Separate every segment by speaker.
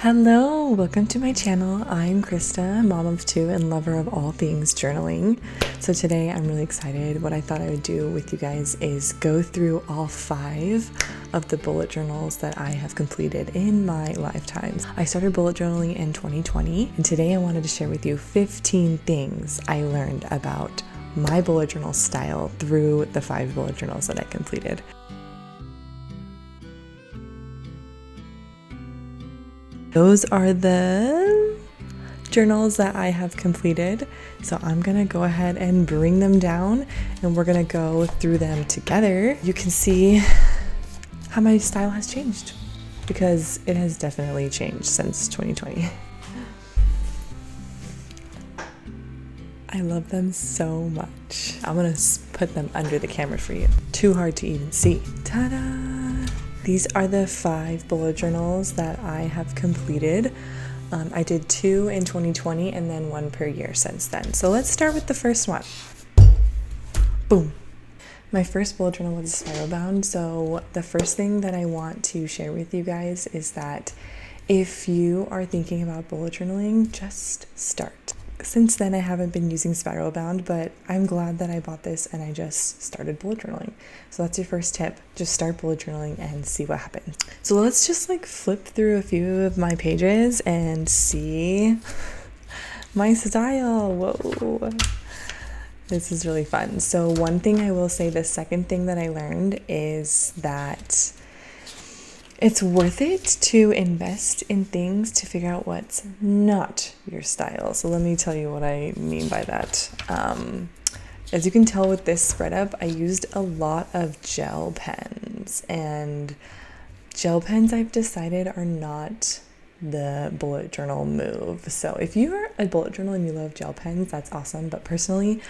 Speaker 1: Hello, welcome to my channel. I'm Krista, mom of two and lover of all things journaling. So today I'm really excited. What I thought I would do with you guys is go through all 5 of the bullet journals that I have completed in my lifetime. I started bullet journaling in 2020, and today I wanted to share with you 15 things I learned about my bullet journal style through the 5 bullet journals that I completed. Those are the journals that I have completed. So I'm gonna go ahead and bring them down and we're gonna go through them together. You can see how my style has changed because it has definitely changed since 2020. I love them so much. I'm gonna put them under the camera for you. Too hard to even see. Ta-da! These are the 5 bullet journals that I have completed. I did 2 in 2020 and then 1 per year since then. So let's start with the first one. Boom. My first bullet journal was spiral bound. So the first thing that I want to share with you guys is that if you are thinking about bullet journaling, just start. Since then, I haven't been using spiral bound, but I'm glad that I bought this and I just started bullet journaling. So that's your first tip. Just start bullet journaling and see what happens. So let's just flip through a few of my pages and see my style. Whoa. This is really fun. So one thing I will say, the second thing that I learned is that it's worth it to invest in things to figure out what's not your style. So let me tell you what I mean by that. As you can tell with this spread up, I used a lot of gel pens, and gel pens I've decided are not the bullet journal move. So if you're a bullet journal and you love gel pens, that's awesome. But personally,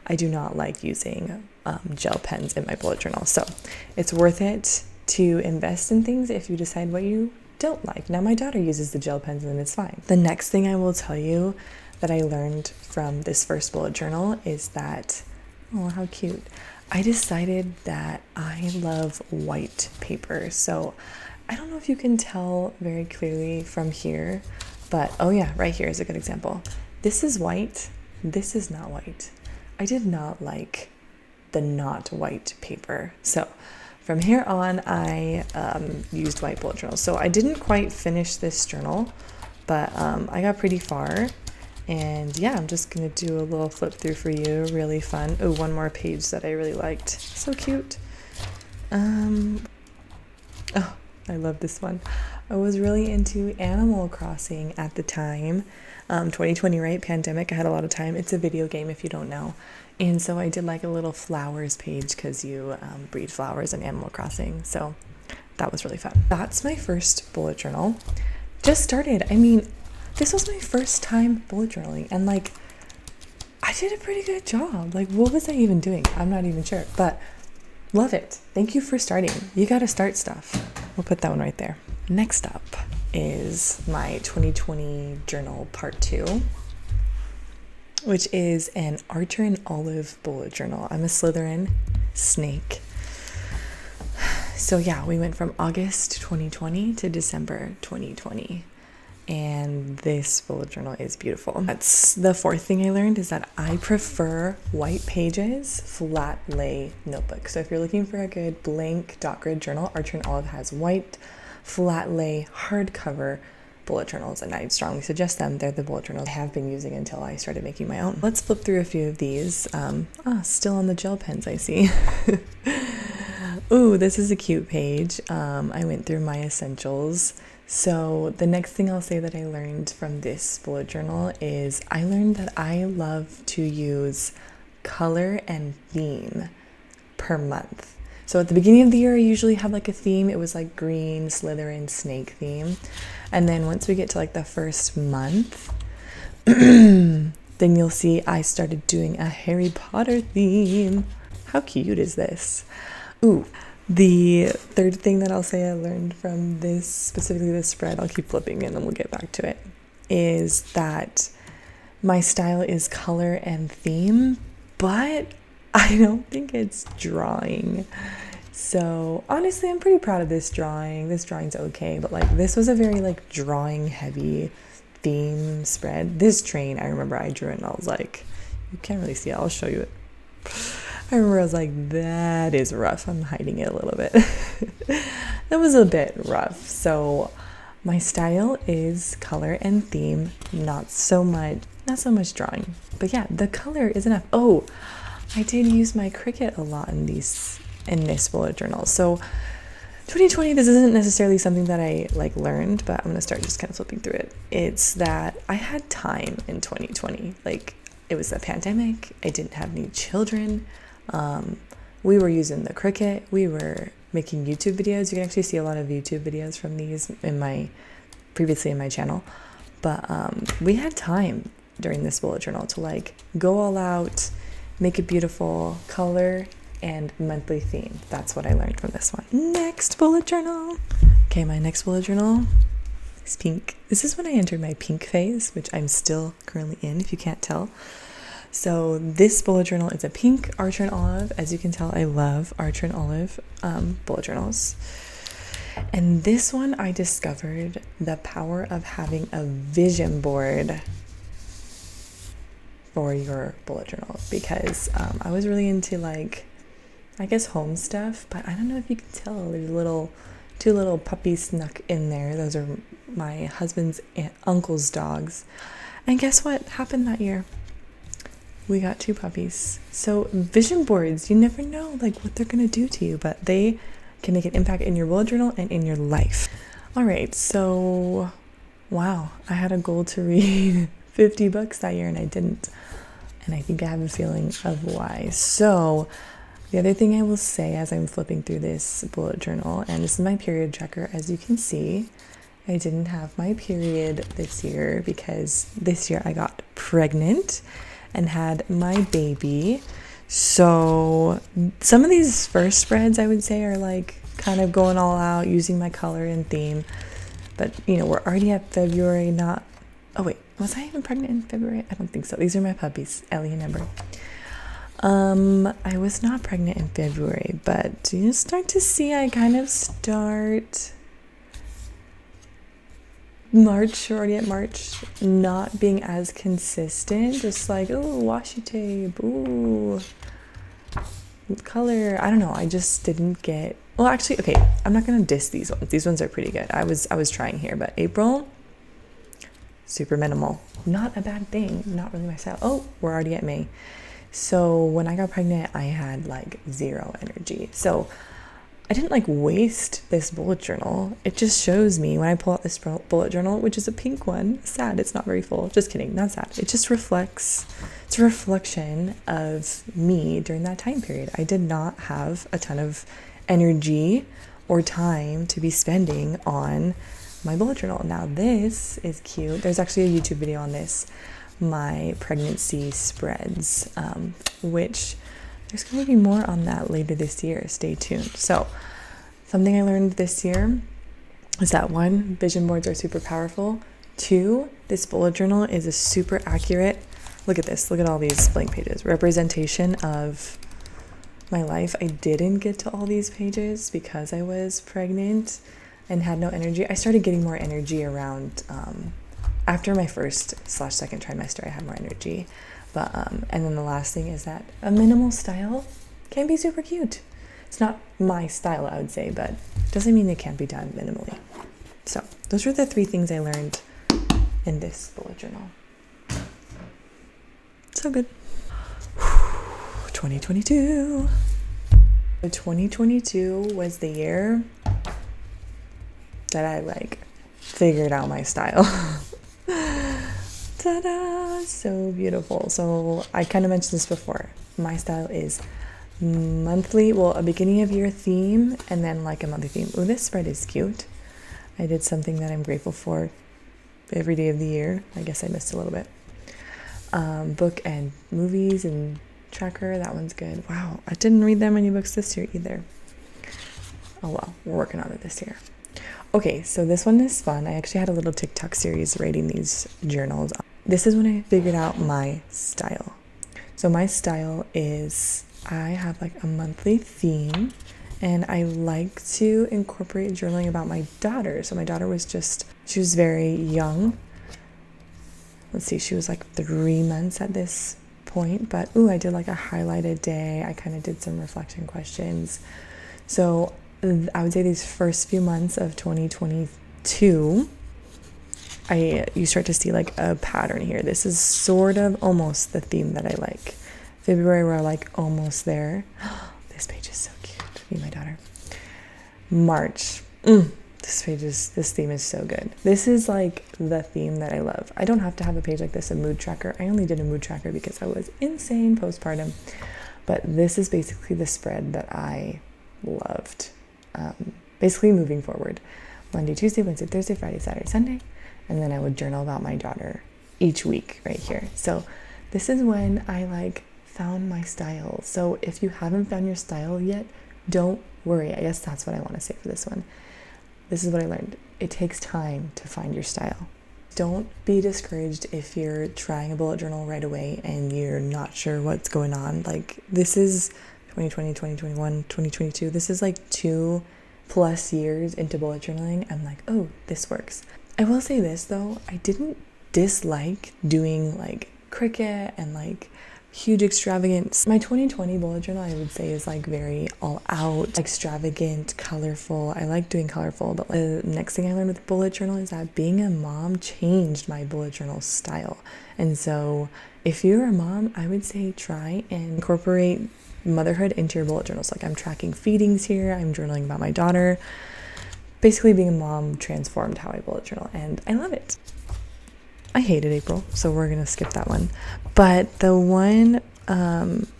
Speaker 1: I do not like using gel pens in my bullet journal. So it's worth it to invest in things if you decide what you don't like. Now my daughter uses the gel pens and it's fine. The next thing I will tell you that I learned from this first bullet journal is that, oh, how cute. I decided that I love white paper. So I don't know if you can tell very clearly from here, but oh yeah, right here is a good example. This is white, this is not white. I did not like the not white paper. So from here on, I used white bullet journals. So I didn't quite finish this journal, but I got pretty far. And yeah, I'm just gonna do a little flip through for you. Really fun. Oh, one more page that I really liked. So cute. Oh, I love this one. I was really into Animal Crossing at the time. 2020, right? Pandemic. I had a lot of time. It's a video game if you don't know. And so I did a little flowers page because you breed flowers in Animal Crossing. So that was really fun. That's my first bullet journal. Just started. I mean, this was my first time bullet journaling. And I did a pretty good job. What was I even doing? I'm not even sure. But love it. Thank you for starting. You got to start stuff. We'll put that one right there. Next up is my 2020 journal part 2. Which is an Archer and Olive bullet journal. I'm a Slytherin snake. So yeah, we went from August 2020 to December 2020. And this bullet journal is beautiful. That's the fourth thing I learned, is that I prefer white pages, flat lay notebook. So if you're looking for a good blank dot grid journal, Archer and Olive has white, flat lay, hardcover bullet journals, and I strongly suggest them. They're the bullet journals I have been using until I started making my own. Let's flip through a few of these. Still on the gel pens, I see. Ooh, this is a cute page. I went through my essentials. So the next thing I'll say that I learned from this bullet journal is I learned that I love to use color and theme per month. So at the beginning of the year, I usually have a theme. It was green, Slytherin, snake theme. And then once we get to the first month, then you'll see I started doing a Harry Potter theme. How cute is this? Ooh, the third thing that I'll say I learned from this, specifically this spread, I'll keep flipping and then we'll get back to it, is that my style is color and theme, but I don't think it's drawing. So honestly, I'm pretty proud of this drawing. This drawing's okay, but like this was a very like drawing heavy theme spread. This train, I remember I drew it and I was like, you can't really see it, I'll show you it. I remember I was like, that is rough. I'm hiding it a little bit. That was a bit rough. So my style is color and theme, not so much drawing. But yeah, the color is enough. Oh, I did use my Cricut a lot in this bullet journal. So 2020, this isn't necessarily something that I like learned, but I'm gonna start just kind of flipping through it. It's that I had time in 2020. Like, it was a pandemic. I didn't have any children. We were using the Cricut. We were making YouTube videos. You can actually see a lot of YouTube videos from these previously in my channel. But we had time during this bullet journal to like go all out, make it beautiful, color, and monthly theme. That's what I learned from this one. Next bullet journal. Okay, my next bullet journal is pink. This is when I entered my pink phase, which I'm still currently in, if you can't tell. So this bullet journal is a pink Archer and Olive. As you can tell, I love Archer and Olive bullet journals. And this one, I discovered the power of having a vision board for your bullet journal, because I was really into like, I guess, home stuff, but I don't know if you can tell, there's two little puppies snuck in there. Those are my husband's uncle's dogs. And guess what happened that year? We got 2 puppies. So vision boards, you never know like what they're gonna do to you, but they can make an impact in your bullet journal and in your life. All right, so wow, I had a goal to read 50 books that year and I didn't. And I think I have a feeling of why. So the other thing I will say as I'm flipping through this bullet journal, and this is my period tracker, as you can see, I didn't have my period this year because this year I got pregnant and had my baby. So some of these first spreads I would say are like kind of going all out, using my color and theme. But you know, we're already at February, oh wait, was I even pregnant in February? I don't think so. These are my puppies, Ellie and Ember. I was not pregnant in February, but you start to see I kind of start March, already at March, not being as consistent, just like, oh, washi tape, ooh, color. I don't know, I just didn't get, well, actually, okay, I'm not gonna diss these ones. These ones are pretty good. I was trying here, but April, super minimal. Not a bad thing, not really my style. Oh, we're already at May. So when I got pregnant, I had like 0 energy. So I didn't like waste this bullet journal. It just shows me when I pull out this bullet journal, which is a pink one. Sad, it's not very full. Just kidding, not sad. It just reflects, it's a reflection of me during that time period. I did not have a ton of energy or time to be spending on my bullet journal. Now this is cute. There's actually a YouTube video on this, my pregnancy spreads, which there's going to be more on that later this year. Stay tuned. So something I learned this year is that 1, vision boards are super powerful. 2, this bullet journal is a super accurate, look at this, look at all these blank pages, representation of my life. I didn't get to all these pages because I was pregnant and had no energy. I started getting more energy around after my first/second trimester. I had more energy. But and then the last thing is that a minimal style can be super cute. It's not my style, I would say, but doesn't mean it can't be done minimally. So those were the 3 things I learned in this bullet journal. So good. 2022. 2022 was the year that I like figured out my style. Ta-da! So beautiful. So I kind of mentioned this before. My style is monthly, well, a beginning of year theme and then like a monthly theme. Oh, this spread is cute. I did something that I'm grateful for every day of the year. I guess I missed a little bit. Book and movies and tracker. That one's good. Wow, I didn't read that many books this year either. Oh well, we're working on it this year. Okay, so this one is fun. I actually had a little TikTok series writing these journals. This is when I figured out my style. So my style is I have like a monthly theme And I like to incorporate journaling about my daughter. So my daughter she was very young. Let's see, she was like 3 months at this point, but I did like a highlighted day. I kind of did some reflection questions. So I would say these first few months of 2022, you start to see like a pattern here. This is sort of almost the theme that I like. February, we're like almost there. This page is so cute. Me and my daughter. March. This theme is so good. This is like the theme that I love. I don't have to have a page like this, a mood tracker. I only did a mood tracker because I was insane postpartum. But this is basically the spread that I loved. Basically moving forward. Monday, Tuesday, Wednesday, Thursday, Friday, Saturday, Sunday. And then I would journal about my daughter each week right here. So this is when I like found my style. So if you haven't found your style yet, don't worry. I guess that's what I want to say for this one. This is what I learned. It takes time to find your style. Don't be discouraged if you're trying a bullet journal right away and you're not sure what's going on. Like, this is 2020, 2021, 2022. This is like 2+ years into bullet journaling. I'm like, oh, this works. I will say this though, I didn't dislike doing like Cricut and like huge extravagant. My 2020 bullet journal, I would say, is like very all out, extravagant, colorful. I like doing colorful, but the next thing I learned with bullet journal is that being a mom changed my bullet journal style. And so if you're a mom, I would say try and incorporate motherhood into your bullet journals. Like, I'm tracking feedings here, I'm journaling about my daughter. Basically, being a mom transformed how I bullet journal, and I love it. I hated April, so we're gonna skip that one. But the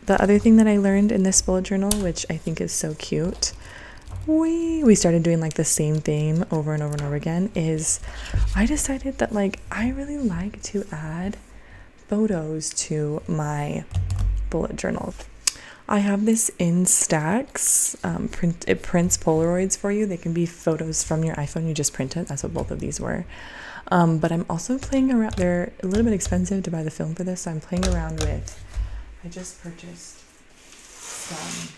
Speaker 1: other thing that I learned in this bullet journal, which I think is so cute, we started doing like the same theme over and over and over again, is I decided that like I really like to add photos to my bullet journal. I have this in stacks. It prints Polaroids for you. They can be photos from your iPhone. You just print it. That's what both of these were. But I'm also playing around. They're a little bit expensive to buy the film for this, so I'm playing around with. I just purchased some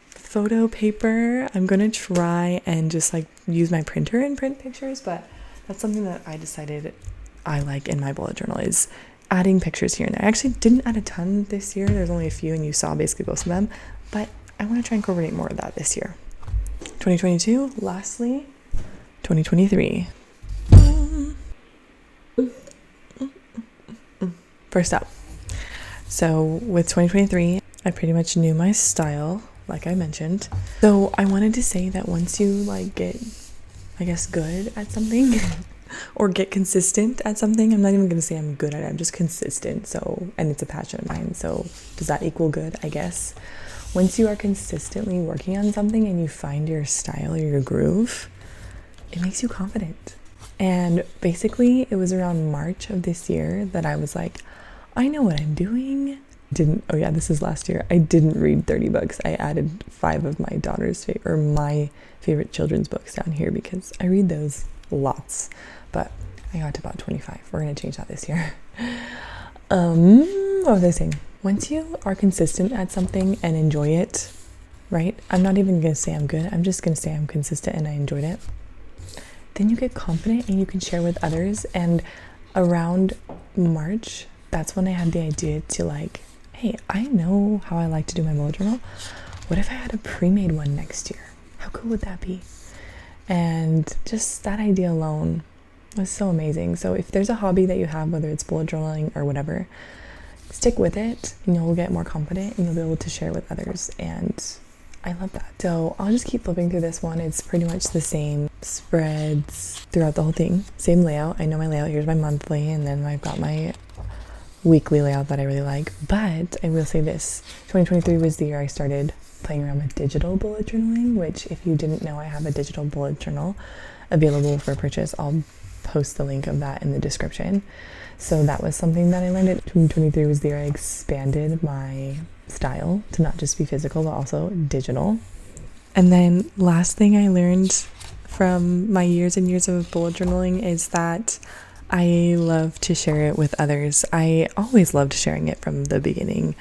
Speaker 1: photo paper. I'm gonna try and just like use my printer and print pictures, but that's something that I decided I like in my bullet journal, is adding pictures here and there. I actually didn't add a ton this year. There's only a few, and you saw basically most of them, but I want to try and incorporate more of that this year. 2022, lastly, 2023. First up. So with 2023, I pretty much knew my style, like I mentioned. So I wanted to say that once you like get, I guess, good at something or get consistent at something, I'm not even going to say I'm good at it, I'm just consistent. So, and it's a passion of mine. So does that equal good? I guess. Once you are consistently working on something and you find your style or your groove, it makes you confident. And basically it was around March of this year that I was like, I know what I'm doing. This is last year. I didn't read 30 books. I added 5 of my daughter's my favorite children's books down here because I read those lots. But I got to about 25. We're going to change that this year. What was I saying? Once you are consistent at something and enjoy it, right? I'm not even going to say I'm good. I'm just going to say I'm consistent and I enjoyed it. Then you get confident and you can share with others. And around March, that's when I had the idea to like, hey, I know how I like to do my bullet journal. What if I had a pre-made one next year? How cool would that be? And just that idea alone was so amazing. So if there's a hobby that you have, whether it's bullet journaling or whatever, stick with it and you'll get more confident and you'll be able to share with others. And I love that. So I'll just keep flipping through this one. It's pretty much the same spreads throughout the whole thing. Same layout. I know my layout. Here's my monthly, and then I've got my weekly layout that I really like. But I will say this, 2023 was the year I started playing around with digital bullet journaling, which if you didn't know, I have a digital bullet journal available for purchase. I'll post the link of that in the description. So that was something that I learned. 2023 was the year I expanded my style to not just be physical, but also digital. And then last thing I learned from my years and years of bullet journaling is that I love to share it with others. I always loved sharing it from the beginning.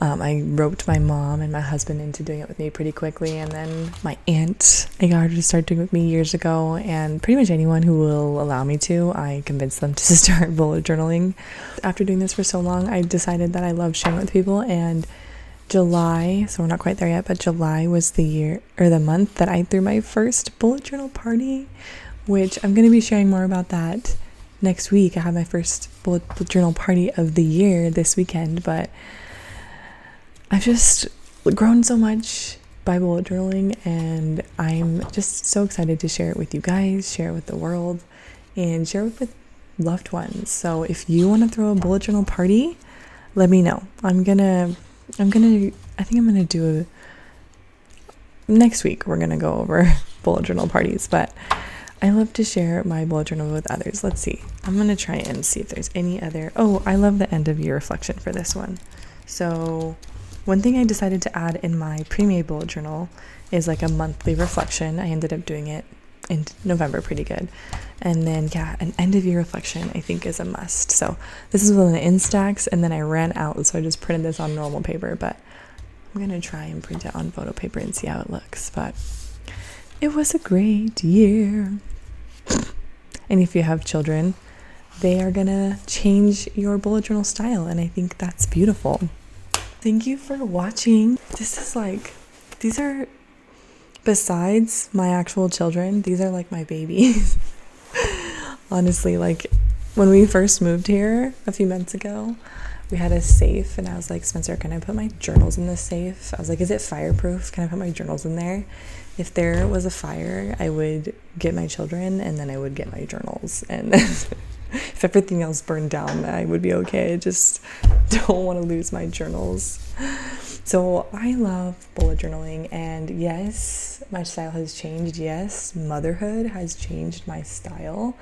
Speaker 1: I roped my mom and my husband into doing it with me pretty quickly, and then my aunt, I got her to start doing it with me years ago, and pretty much anyone who will allow me to, I convinced them to start bullet journaling. After doing this for so long, I decided that I love sharing it with people, and July, so we're not quite there yet, but July was the month that I threw my first bullet journal party, which I'm going to be sharing more about that next week. I have my first bullet journal party of the year this weekend, but I've just grown so much by bullet journaling, and I'm just so excited to share it with you guys, share it with the world, and share it with loved ones. So if you want to throw a bullet journal party, let me know. I think I'm gonna do next week. We're gonna go over bullet journal parties, but I love to share my bullet journal with others. Let's see. I'm going to try and see if there's any other. Oh, I love the end of year reflection for this one. So one thing I decided to add in my pre-made bullet journal is like a monthly reflection. I ended up doing it in November pretty good. And then, yeah, an end of year reflection I think is a must. So this is one of the Instax, and then I ran out, so I just printed this on normal paper, but I'm going to try and print it on photo paper and see how it looks. But it was a great year. And if you have children, they are gonna change your bullet journal style, and I think that's beautiful. Thank you for watching. These are, besides my actual children, these are like my babies. Honestly, like when we first moved here a few months ago, we had a safe, and I was like, Spencer, can I put my journals in this safe? I was like, is it fireproof? Can I put my journals in there? If there was a fire, I would get my children, and then I would get my journals. And then if everything else burned down, I would be okay. I just don't want to lose my journals. So I love bullet journaling, and yes, my style has changed. Yes, motherhood has changed my style.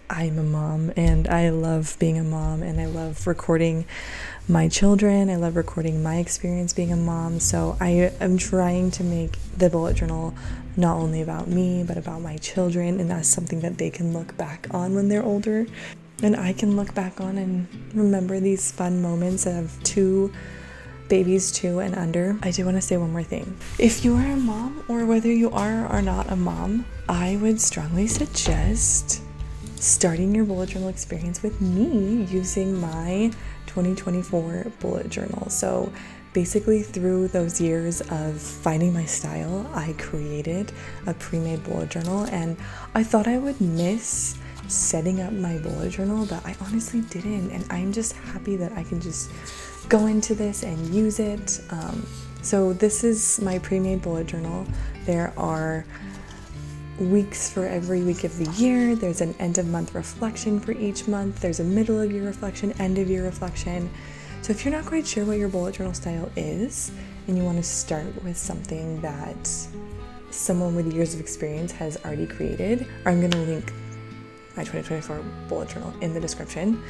Speaker 1: I'm a mom, and I love being a mom, and I love recording my children. I love recording my experience being a mom. So I am trying to make the bullet journal not only about me, but about my children, and that's something that they can look back on when they're older, and I can look back on and remember these fun moments of babies 2 and under. I do want to say one more thing. If you are a mom, or whether you are or not a mom, I would strongly suggest starting your bullet journal experience with me using my 2024 bullet journal. So basically, through those years of finding my style, I created a pre-made bullet journal, and I thought I would miss setting up my bullet journal, but I honestly didn't, and I'm just happy that I can just go into this and use it. So this is my pre-made bullet journal. There are weeks for every week of the year. There's an end of month reflection for each month. There's a middle of year reflection, end of year reflection. So if you're not quite sure what your bullet journal style is, and you want to start with something that someone with years of experience has already created, I'm going to link my 2024 bullet journal in the description.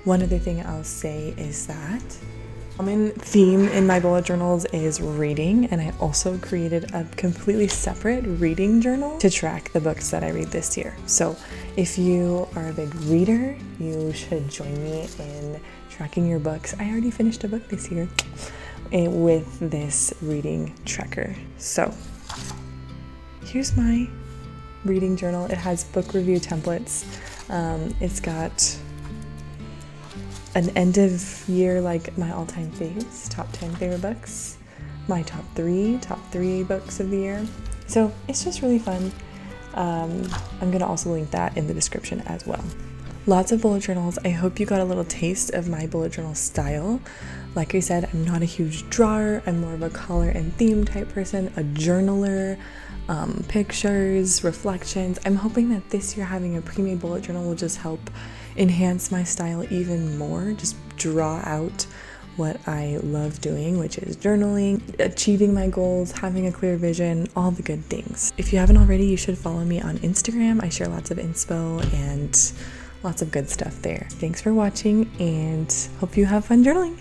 Speaker 1: One other thing I'll say is that common theme in my bullet journals is reading, and I also created a completely separate reading journal to track the books that I read this year. So if you are a big reader, you should join me in tracking your books. I already finished a book this year with this reading tracker. So here's my reading journal. It has book review templates. It's got an end of year, like my all-time faves, top 10 favorite books, my top three books of the year. So it's just really fun. I'm gonna also link that in the description as well. Lots of bullet journals. I hope you got a little taste of my bullet journal style. Like I said, I'm not a huge drawer. I'm more of a color and theme type person, a journaler, pictures, reflections. I'm hoping that this year having a pre-made bullet journal will just help enhance my style even more, just draw out what I love doing, which is journaling, achieving my goals, having a clear vision, all the good things. If you haven't already, you should follow me on Instagram. I share lots of inspo and lots of good stuff there. Thanks for watching, and hope you have fun journaling.